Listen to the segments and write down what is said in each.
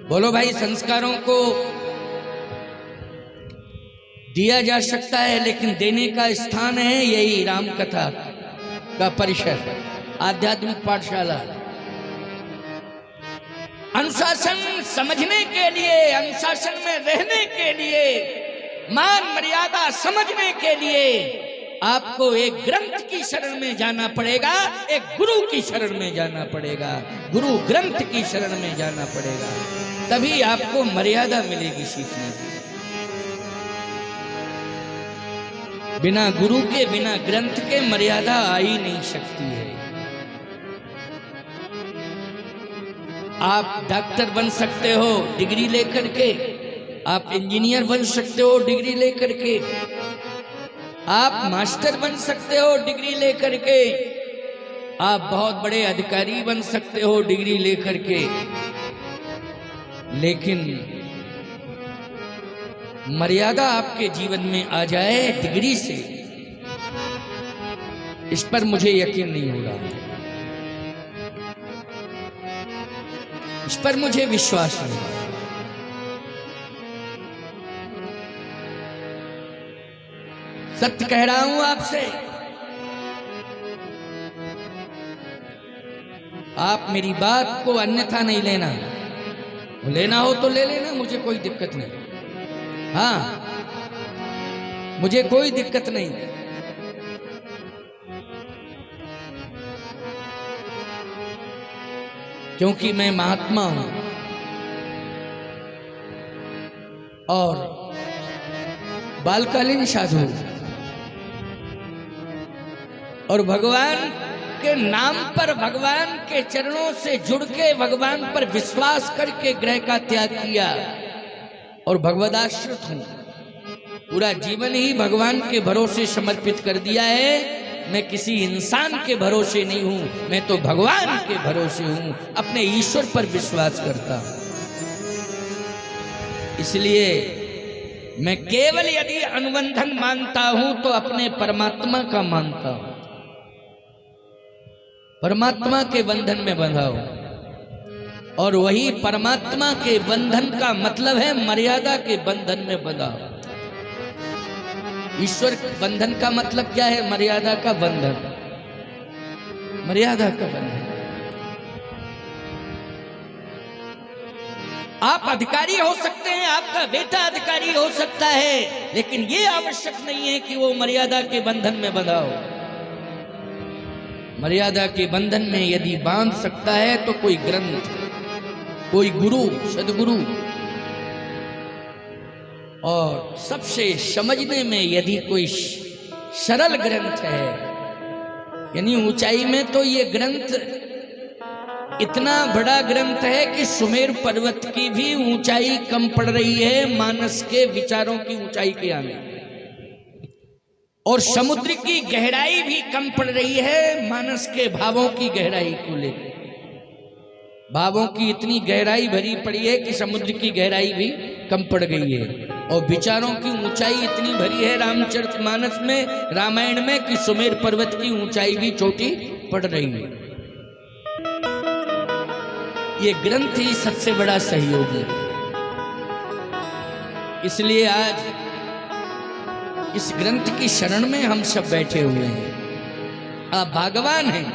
बोलो भाई, संस्कारों को दिया जा सकता है, लेकिन देने का स्थान है यही राम कथा का परिसर, आध्यात्मिक पाठशाला। अनुशासन समझने के लिए, अनुशासन में रहने के लिए, मान मर्यादा समझने के लिए आपको एक ग्रंथ की शरण में जाना पड़ेगा, एक गुरु की शरण में जाना पड़ेगा, गुरु ग्रंथ की शरण में जाना पड़ेगा, तभी आपको मर्यादा मिलेगी सीखने की। बिना गुरु के, बिना ग्रंथ के मर्यादा आ ही नहीं सकती है। आप डॉक्टर बन सकते हो डिग्री लेकर के, आप इंजीनियर बन सकते हो डिग्री लेकर के, आप मास्टर बन सकते हो डिग्री लेकर के, आप बहुत बड़े अधिकारी बन सकते हो डिग्री लेकर के, लेकिन मर्यादा आपके जीवन में आ जाए डिग्री से, इस पर मुझे यकीन नहीं हो रहा, इस पर मुझे विश्वास नहीं। सत्य कह रहा हूं आपसे, आप मेरी बात को अन्यथा नहीं लेना, लेना हो तो ले लेना, मुझे कोई दिक्कत नहीं। हाँ, मुझे कोई दिक्कत नहीं। क्योंकि मैं महात्मा हूं और बालकालीन साधु, और भगवान के नाम पर, भगवान के चरणों से जुड़ के, भगवान पर विश्वास करके ग्रह का त्याग किया और भगवदाश्रित हूं। पूरा जीवन ही भगवान के भरोसे समर्पित कर दिया है। मैं किसी इंसान के भरोसे नहीं हूं, मैं तो भगवान के भरोसे हूं, अपने ईश्वर पर विश्वास करता हूं। इसलिए मैं केवल यदि अनुबंधन मानता हूं तो अपने परमात्मा का मानता हूं, परमात्मा के बंधन में बंधा हूं, और वही परमात्मा के बंधन का मतलब है मर्यादा के बंधन में बंधा हूं। ईश्वर बंधन का मतलब क्या है? मर्यादा का बंधन, मर्यादा का बंधन। आप अधिकारी हो सकते हैं, आपका बेटा अधिकारी हो सकता है, लेकिन यह आवश्यक नहीं है कि वो मर्यादा के बंधन में बंधा हो। मर्यादा के बंधन में यदि बांध सकता है तो कोई ग्रंथ, कोई गुरु, सदगुरु, और सबसे समझने में यदि कोई सरल ग्रंथ है, यानी ऊंचाई में तो ये ग्रंथ इतना बड़ा ग्रंथ है कि सुमेर पर्वत की भी ऊंचाई कम पड़ रही है मानस के विचारों की ऊंचाई के आगे, और समुद्र की गहराई भी कम पड़ रही है मानस के भावों की गहराई को लेकर। भावों की इतनी गहराई भरी पड़ी है कि समुद्र की गहराई भी कम पड़ गई है, और विचारों की ऊंचाई इतनी भरी है रामचरितमानस में, रामायण में, कि सुमेर पर्वत की ऊंचाई भी छोटी पड़ रही है। ये ग्रंथ ही सबसे बड़ा सहयोगी है। इसलिए आज इस ग्रंथ की शरण में हम सब बैठे हुए हैं। आप भगवान हैं।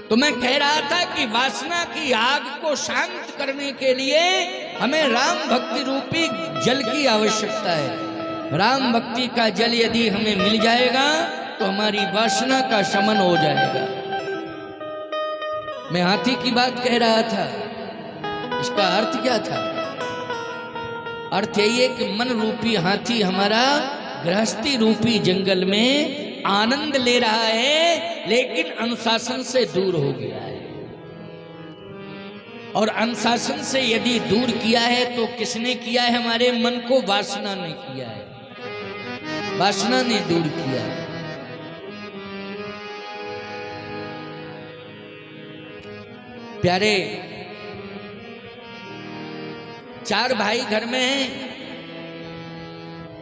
तो मैं कह रहा था कि वासना की आग को शांत करने के लिए हमें राम भक्ति रूपी जल की आवश्यकता है। राम भक्ति का जल यदि हमें मिल जाएगा तो हमारी वासना का शमन हो जाएगा। मैं हाथी की बात कह रहा था, इसका अर्थ क्या था? अर्थ यही है कि मन रूपी हाथी हमारा गृहस्थी रूपी जंगल में आनंद ले रहा है, लेकिन अनुशासन से दूर हो गया है। और अनुशासन से यदि दूर किया है तो किसने किया है? हमारे मन को वासना ने किया है, वासना ने दूर किया है। प्यारे, 4 भाई घर में हैं।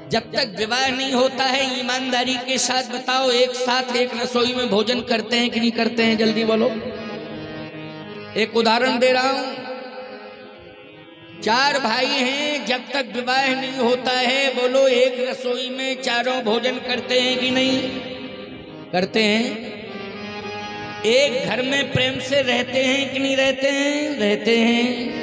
जब तक विवाह नहीं होता है, ईमानदारी के साथ बताओ, एक साथ एक रसोई में भोजन करते हैं कि नहीं करते हैं? जल्दी बोलो। एक उदाहरण दे रहा हूं। चार भाई हैं, जब तक विवाह नहीं होता है बोलो एक रसोई में चारों भोजन करते हैं कि नहीं करते हैं? एक घर में प्रेम से रहते हैं कि नहीं रहते हैं? रहते हैं।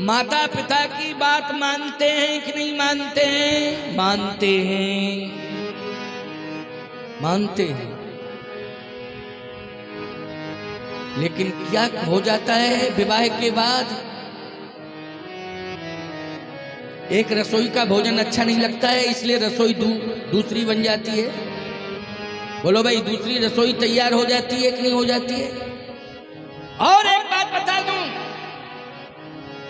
माता पिता की बात मानते हैं कि नहीं मानते हैं? मानते हैं, मानते हैं। लेकिन क्या हो जाता है विवाह के बाद? एक रसोई का भोजन अच्छा नहीं लगता है, इसलिए रसोई दूसरी बन जाती है। बोलो भाई, दूसरी रसोई तैयार हो जाती है कि नहीं हो जाती है? और एक बात बता दूं,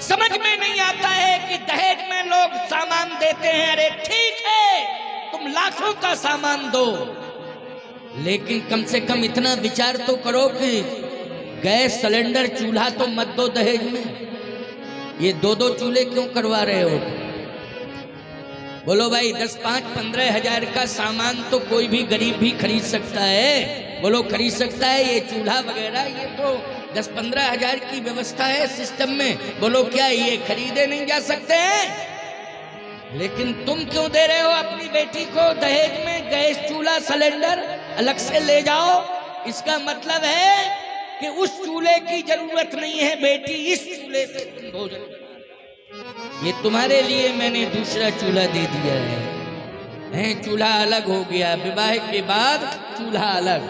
समझ में नहीं आता है कि दहेज में लोग सामान देते हैं। अरे ठीक है, तुम लाखों का सामान दो, लेकिन कम से कम इतना विचार तो करो कि गैस सिलेंडर चूल्हा तो मत दो दहेज में। ये दो दो चूल्हे क्यों करवा रहे हो? बोलो भाई, 10, 5, 15 हजार का सामान तो कोई भी गरीब भी खरीद सकता है। बोलो खरीद सकता है। ये चूल्हा वगैरह ये तो 10-15 हजार की व्यवस्था है सिस्टम में। बोलो क्या ये खरीदे नहीं जा सकते हैं? लेकिन तुम क्यों दे रहे हो अपनी बेटी को दहेज में गैस चूल्हा सिलेंडर? अलग से ले जाओ। इसका मतलब है कि उस चूल्हे की जरूरत नहीं है बेटी, इस चूल्हे से तुम भोजन, ये तुम्हारे लिए मैंने दूसरा चूल्हा दे दिया है। चूल्हा अलग हो गया, विवाह के बाद चूल्हा अलग।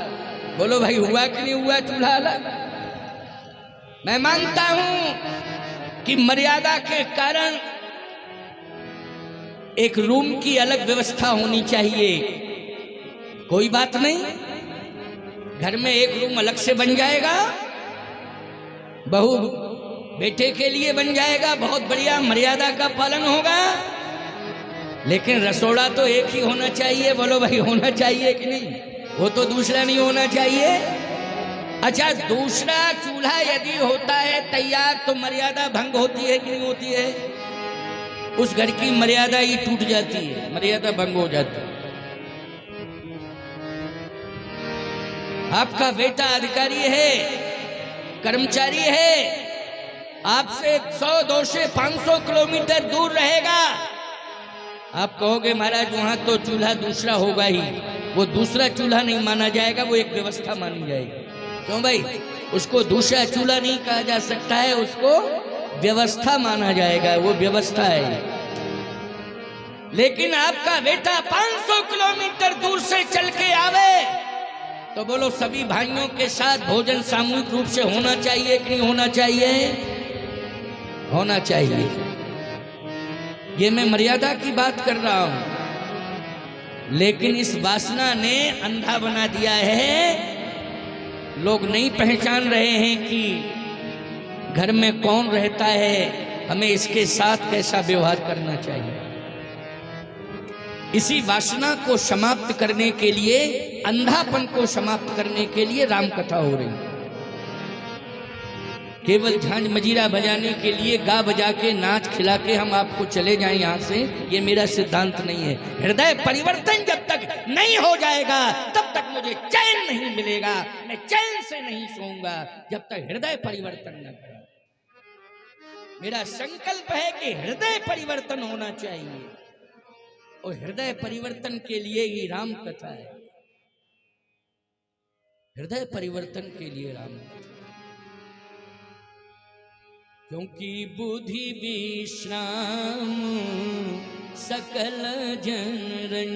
बोलो भाई, हुआ कि नहीं हुआ चूल्हा अलग? मैं मानता हूं कि मर्यादा के कारण एक रूम की अलग व्यवस्था होनी चाहिए, कोई बात नहीं। घर में एक रूम अलग से बन जाएगा, बहू बेटे के लिए बन जाएगा, बहुत बढ़िया, मर्यादा का पालन होगा। लेकिन रसोड़ा तो एक ही होना चाहिए। बोलो भाई, होना चाहिए कि नहीं? वो तो दूसरा नहीं होना चाहिए। अच्छा, दूसरा चूल्हा यदि होता है तैयार तो मर्यादा भंग होती है कि नहीं होती है? उस घर की मर्यादा ही टूट जाती है, मर्यादा भंग हो जाती है। आपका बेटा अधिकारी है, कर्मचारी है, आपसे 100, 200, 500 किलोमीटर दूर रहेगा। आप कहोगे महाराज वहां तो चूल्हा दूसरा होगा ही, वो दूसरा चूल्हा नहीं माना जाएगा, वो एक व्यवस्था मानी जाएगी। क्यों भाई? उसको दूसरा चूल्हा नहीं कहा जा सकता है, उसको व्यवस्था माना जाएगा, वो व्यवस्था है। लेकिन आपका बेटा 500 किलोमीटर दूर से चल के आवे तो बोलो सभी भाइयों के साथ भोजन सामूहिक रूप से होना चाहिए कि नहीं होना चाहिए? होना चाहिए। ये मैं मर्यादा की बात कर रहा हूं। लेकिन इस वासना ने अंधा बना दिया है। लोग नहीं पहचान रहे हैं कि घर में कौन रहता है, हमें इसके साथ कैसा व्यवहार करना चाहिए। इसी वासना को समाप्त करने के लिए, अंधापन को समाप्त करने के लिए राम कथा हो रही है। केवल झांझ मजीरा बजाने के लिए, गा बजा के, नाच खिला के हम आपको चले जाएं यहाँ से, ये मेरा सिद्धांत नहीं है। हृदय परिवर्तन जब तक नहीं हो जाएगा तब तक मुझे चैन नहीं मिलेगा। मैं चैन से नहीं सोऊंगा जब तक हृदय परिवर्तन न करें। मेरा संकल्प है कि हृदय परिवर्तन होना चाहिए, और हृदय परिवर्तन के लिए ही राम कथा है। हृदय परिवर्तन के लिए राम कथा, क्योंकि बुद्धि विश्राम सकल जनरन।